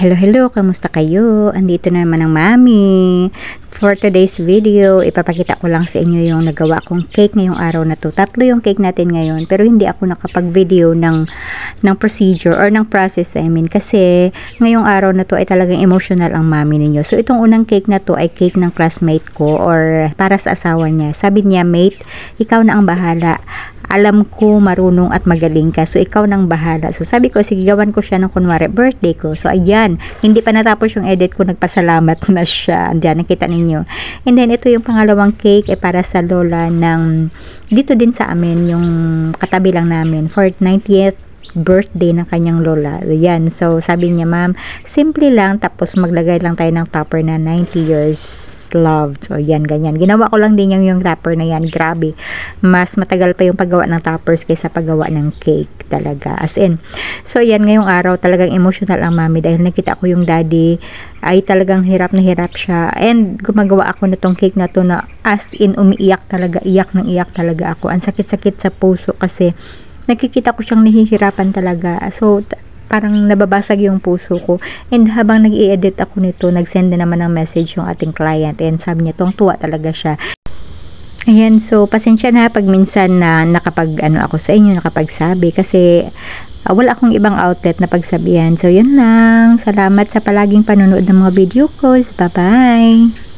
Hello, hello! Kamusta kayo? Andito na naman ang mami. For today's video, ipapakita ko lang sa inyo yung nagawa kong cake ngayong araw na to. Tatlo yung cake natin ngayon, pero hindi ako nakapag-video ng procedure or ng process, kasi ngayong araw na to ay talagang emotional ang mami ninyo. So, itong unang cake na to ay cake ng classmate ko or para sa asawa niya. Sabi niya, mate, ikaw na ang bahala. Alam ko marunong at magaling ka, so ikaw nang bahala. So sabi ko, sige, gawan ko siya ng kunwari birthday ko. So ayan, hindi pa natapos yung edit ko, nagpasalamat na siya. Andiyan, nakita ninyo. And then ito yung pangalawang cake para sa lola ng dito din sa amin, yung katabi lang namin, for 90th birthday ng kanyang lola. Yan. So sabi niya, ma'am, simple lang, tapos maglagay lang tayo ng topper na 90 years loved. So, yan, ganyan. Ginawa ko lang din yung wrapper na yan. Grabe. Mas matagal pa yung paggawa ng toppers kaysa paggawa ng cake talaga. As in. So, yan, ngayong araw talagang emotional ang mami dahil nakita ko yung daddy ay talagang hirap na hirap siya. And gumagawa ako na tong cake na to na as in umiiyak talaga. Iyak talaga ako. Ang sakit-sakit sa puso kasi nakikita ko siyang nahihirapan talaga. So, parang nababasag yung puso ko. And habang nag-i-edit ako nito, nag-send na naman ng message yung ating client. And sabi niya, tuwa talaga siya. Ayan, so pasensya na pag minsan na ako sa inyo, nakapagsabi. Kasi wala akong ibang outlet na pagsabihan. So, yun lang. Salamat sa palaging panonood ng mga video ko. Bye-bye!